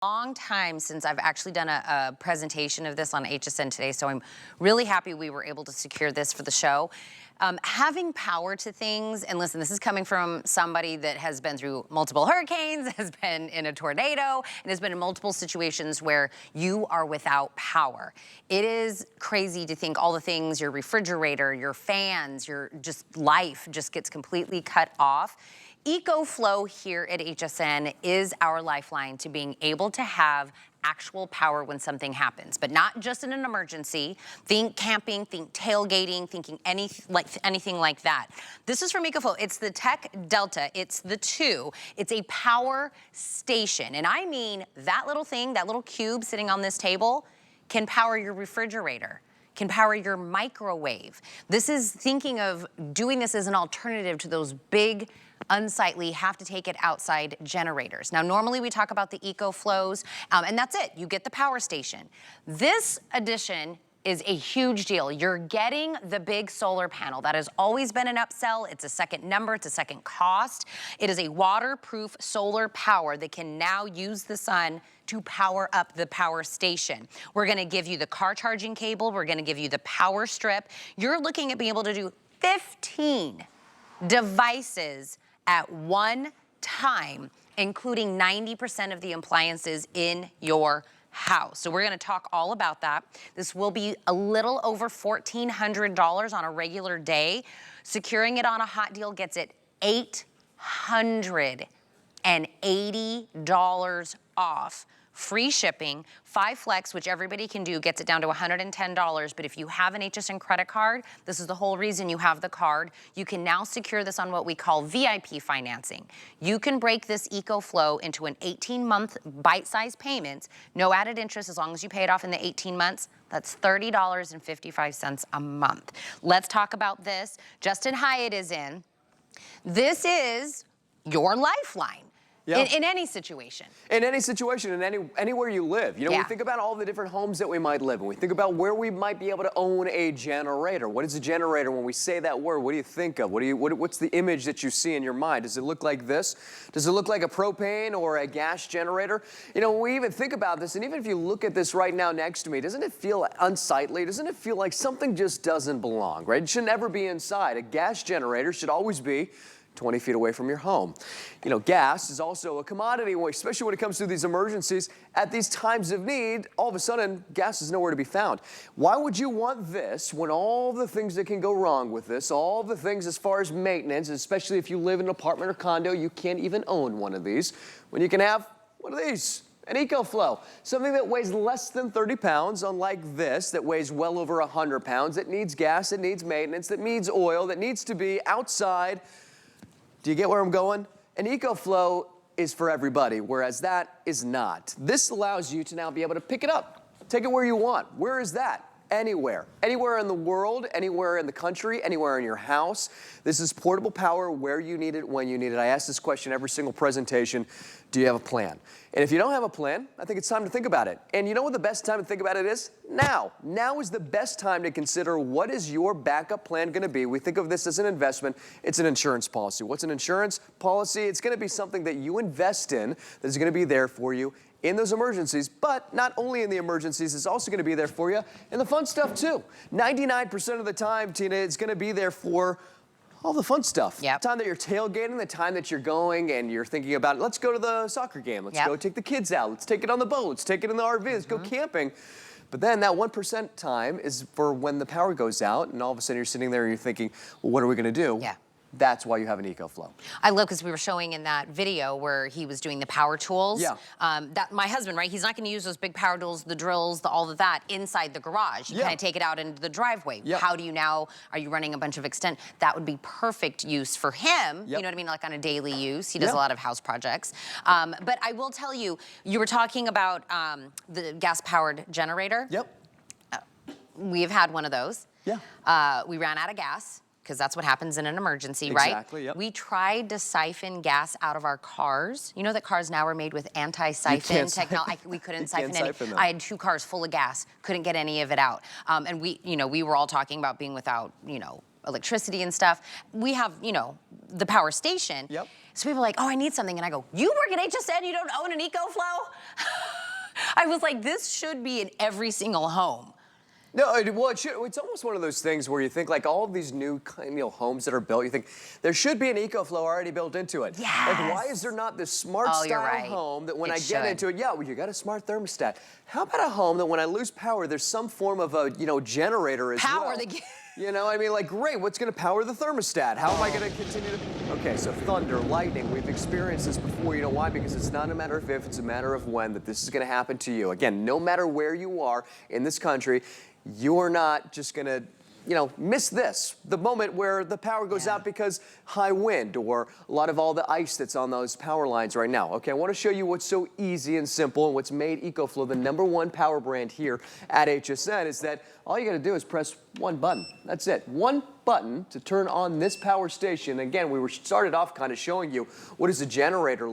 Long time since I've actually done a presentation of this on HSN today, so I'm really happy we were able to secure this for the show. Having power to things, and listen, this is coming from somebody that has been through multiple hurricanes, has been in a tornado, and has been in multiple situations where you are without power. It is crazy to think all the things, your refrigerator, your fans, your just life just gets completely cut off. EcoFlow here at HSN is our lifeline to being able to have actual power when something happens, but not just in an emergency. Think camping, think tailgating, thinking anything like that. This is from EcoFlow. It's the Tech Delta. It's the 2. It's a power station. And I mean that little thing, that little cube sitting on this table can power your refrigerator, can power your microwave. This is thinking of doing this as an alternative to those big, unsightly, have to take it outside generators. Now, normally we talk about the EcoFlows, and that's it. You get the power station. This edition is a huge deal. You're getting the big solar panel. That has always been an upsell. It's a second number, it's a second cost. It is a waterproof solar power that can now use the sun to power up the power station. We're gonna give you the car charging cable. We're gonna give you the Powerstrip. You're looking at being able to do 15 devices at one time, including 90% of the appliances in your house. So we're gonna talk all about that. This will be a little over $1,400 on a regular day. Securing it on a hot deal gets it $880 off. Free shipping, 5 Flex, which everybody can do, gets it down to $110. But if you have an HSN credit card, this is the whole reason you have the card. You can now secure this on what we call VIP financing. You can break this EcoFlow into an 18-month bite-sized payments, no added interest as long as you pay it off in the 18 months. That's $30.55 a month. Let's talk about this. Justin Hyatt is in. This is your lifeline. Yeah. In any situation. In any situation, in anywhere you live. You know, we think about all the different homes that we might live in. We think about where we might be able to own a generator. What is a generator? When we say that word, what do you think of? What's the image that you see in your mind? Does it look like this? Does it look like a propane or a gas generator? You know, when we even think about this, and even if you look at this right now next to me, doesn't it feel unsightly? Doesn't it feel like something just doesn't belong, right? It should never be inside. A gas generator should always be 20 feet away from your home. You know, gas is also a commodity, especially when it comes to these emergencies. At these times of need, all of a sudden, gas is nowhere to be found. Why would you want this when all the things that can go wrong with this, all the things as far as maintenance, especially if you live in an apartment or condo, you can't even own one of these, when you can have one of these? An EcoFlow, something that weighs less than 30 pounds, unlike this that weighs well over 100 pounds, that needs gas, that needs maintenance, that needs oil, that needs to be outside. Do you get where I'm going? An EcoFlow is for everybody, whereas that is not. This allows you to now be able to pick it up, take it where you want. Where is that? Anywhere. Anywhere in the world, anywhere in the country, anywhere in your house. This is portable power where you need it, when you need it. I ask this question every single presentation. Do you have a plan? And if you don't have a plan, I think it's time to think about it. And you know what the best time to think about it is? Now. Now is the best time to consider what is your backup plan going to be. We think of this as an investment. It's an insurance policy. What's an insurance policy? It's going to be something that you invest in that is going to be there for you in those emergencies, but not only in the emergencies, it's also going to be there for you in the fun stuff too. 99% of the time, Tina, it's going to be there for all the fun stuff. Yep. The time that you're tailgating, the time that you're going and you're thinking about, let's go to the soccer game. Let's go take the kids out. Let's take it on the boat. Let's take it in the RV. Let's go camping. But then that 1% time is for when the power goes out and all of a sudden you're sitting there and you're thinking, well, what are we going to do? Yeah. That's why you have an EcoFlow. I love, because we were showing in that video where he was doing the power tools. Yeah. That my husband, right? He's not going to use those big power tools, the drills, all of that inside the garage. You kind of take it out into the driveway. Yeah. How do you now? Are you running a bunch of extent? That would be perfect use for him. Yep. You know what I mean? Like on a daily use. He does a lot of house projects. But I will tell you, you were talking about the gas-powered generator. Yep. We've had one of those. Yeah. We ran out of gas, because that's what happens in an emergency, Exactly, right? Exactly, yep. We tried to siphon gas out of our cars. You know that cars now are made with anti-siphon technology. We couldn't siphon any. I had 2 cars full of gas, couldn't get any of it out. And we were all talking about being without, electricity and stuff. We have, the power station. Yep. So people are like, oh, I need something. And I go, you work at HSN, you don't own an EcoFlow? I was like, this should be in every single home. No, well, it's almost one of those things where you think like all of these new homes that are built, you think there should be an EcoFlow already built into it. Yes. Like, why is there not this smart style home that when I get into it, yeah, well, you got a smart thermostat. How about a home that when I lose power, there's some form of a, generator as well? You know, I mean, like, great, what's going to power the thermostat? How am I going to continue to... Okay, so thunder, lightning, we've experienced this before. You know why? Because it's not a matter of if, it's a matter of when that this is going to happen to you. Again, no matter where you are in this country, you're not just going to, miss this. The moment where the power goes out because high wind or a lot of all the ice that's on those power lines right now. Okay, I want to show you what's so easy and simple and what's made EcoFlow the #1 power brand here at HSN is that all you got to do is press one button. That's it. One button to turn on this power station. Again, we started off kind of showing you what is a generator